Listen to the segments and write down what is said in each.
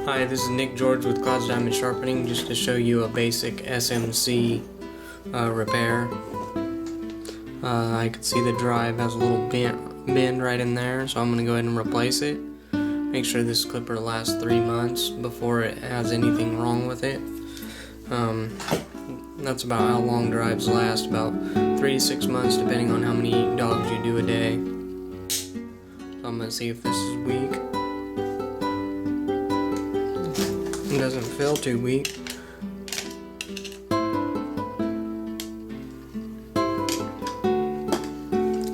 Hi, this is Nick George with Cloud's Diamond Sharpening, just to show you a basic SMC repair. I can see the drive has a little bend right in there, so I'm going to go ahead and replace it. Make sure this clipper lasts 3 months before it has anything wrong with it. That's about how long drives last, about 3 to 6 months depending on how many dogs you do a day. So I'm going to see if this is weak. It doesn't feel too weak.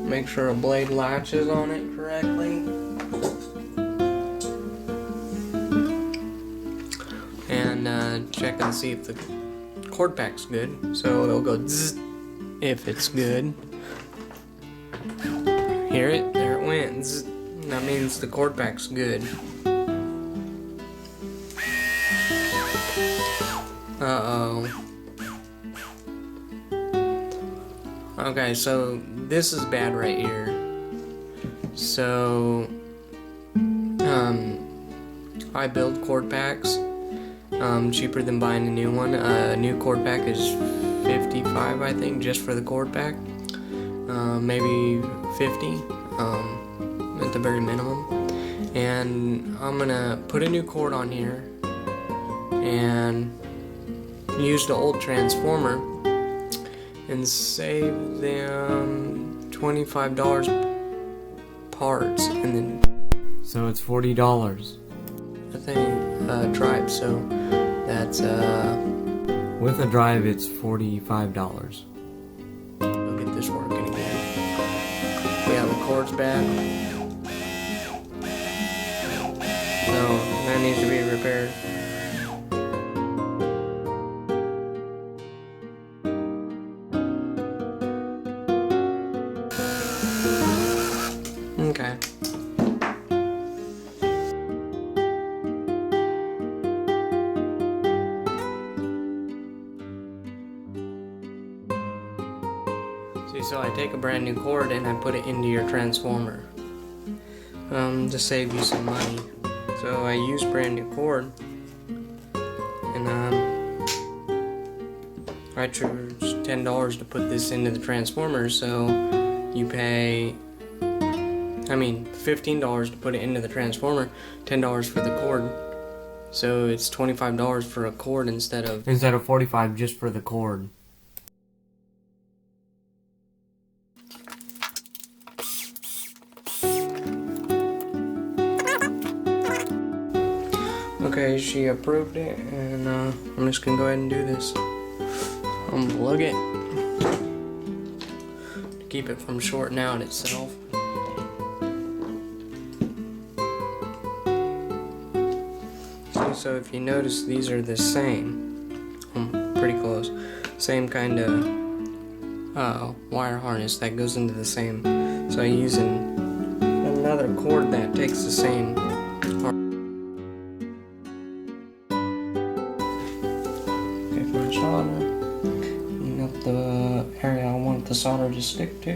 Make sure a blade latches on it correctly. And check and see if the cord pack's good. So it'll go zzz if it's good. Hear it? There it went. Zzz. That means the cord pack's good. Uh-oh. Okay, so this is bad right here. So, I build cord packs, cheaper than buying a new one. A new cord pack is $55, I think, just for the cord pack. Maybe $50, at the very minimum. And I'm gonna put a new cord on here and use the old transformer and save them $25 parts, and then so it's $40 I think drive, so that's with a drive it's $45. We'll get this working again. Yeah, the cord's bad, so that needs to be repaired. Okay. See, so I take a brand new cord and I put it into your transformer to save you some money. So I use brand new cord, and I charge $10 to put this into the transformer, so you pay $15 to put it into the transformer, $10 for the cord. So it's $25 for a cord instead of $45 just for the cord. Okay, she approved it, and I'm just gonna go ahead and do this. Unplug it to keep it from shorting out itself. So if you notice, these are the same, pretty close, same kind of wire harness that goes into the same. So I'm using another cord that takes the same harness. Okay, for the solder, you got the area I want the solder to stick to.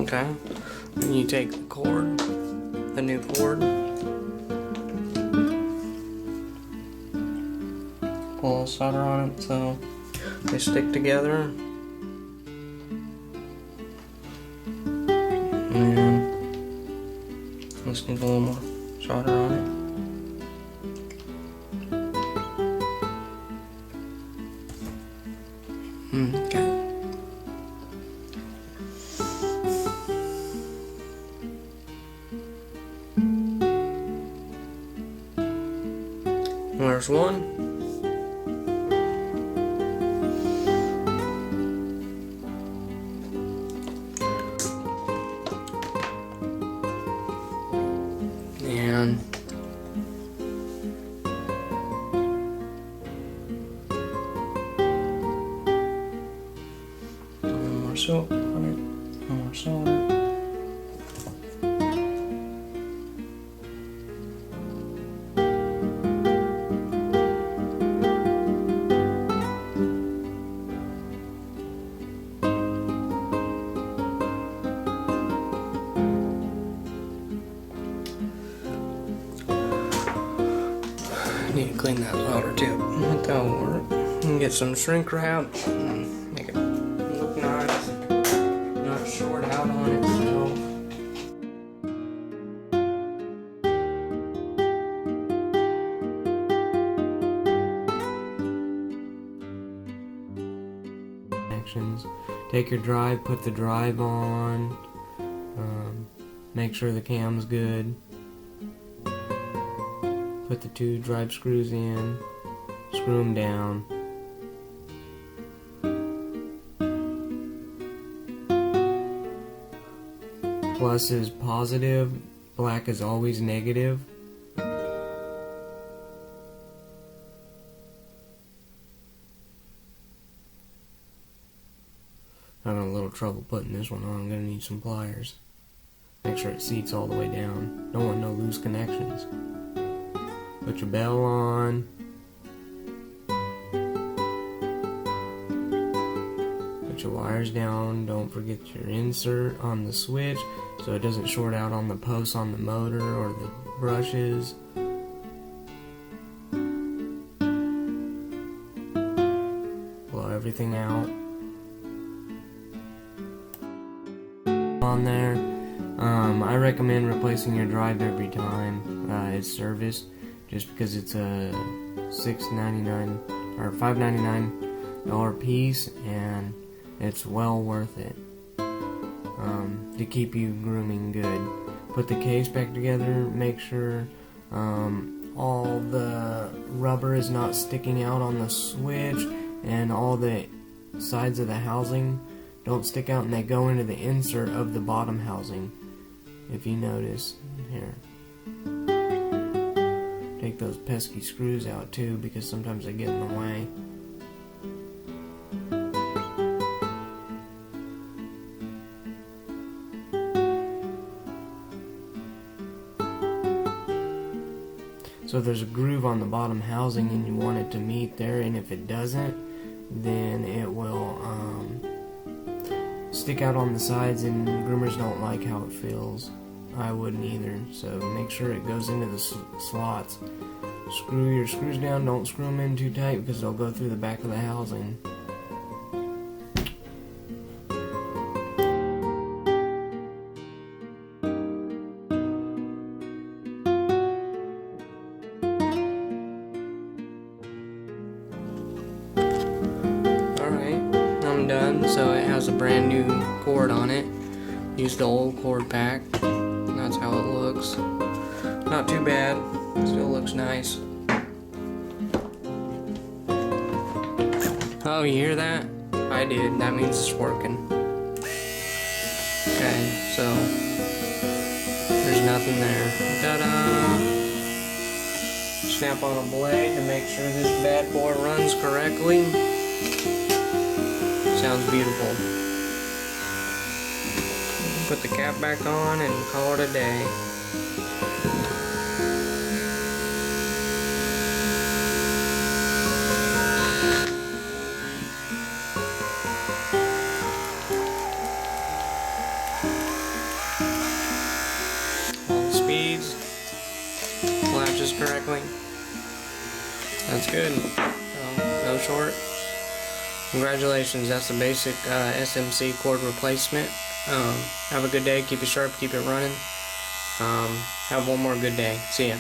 Okay. Then you take the cord, the new cord, pull a solder on it so they stick together, and let's need a little more solder on it. Okay. There's one. And one more soap on it. One more solder. tip, but that'll work. You can get some shrink wrap and make it look nice. Not short out on itself. Take your drive, put the drive on, make sure the cam's good, put the 2 drive screws in, screw them down. Plus is positive, black is always negative. Having a little trouble putting this one on. I'm going to need some pliers. Make sure it seats all the way down. Don't want no loose connections. Put your bell on. Put your wires down. Don't forget your insert on the switch so it doesn't short out on the posts on the motor or the brushes. Blow everything out. On there, I recommend replacing your drive every time it's serviced, just because it's a $6.99 or $5.99 piece, and it's well worth it to keep you grooming good. Put the case back together. Make sure all the rubber is not sticking out on the switch, and all the sides of the housing don't stick out, and they go into the insert of the bottom housing. If you notice here, take those pesky screws out too, because sometimes they get in the way. So if there's a groove on the bottom housing and you want it to meet there, and if it doesn't, then it will stick out on the sides, and groomers don't like how it feels. I wouldn't either, so make sure it goes into the slots. Screw your screws down, don't screw them in too tight because they'll go through the back of the housing. Done, so it has a brand new cord on it. Used the old cord pack. That's how it looks. Not too bad. Still looks nice. Oh, you hear that? I did. That means it's working. Okay, so there's nothing there. Ta-da! Snap on a blade to make sure this bad boy runs correctly. Sounds beautiful. Put the cap back on and call it a day. All the speeds, latches correctly. That's good. No short. Congratulations, that's the basic SMC cord replacement. Have a good day, keep it sharp, keep it running. Have one more good day. See ya.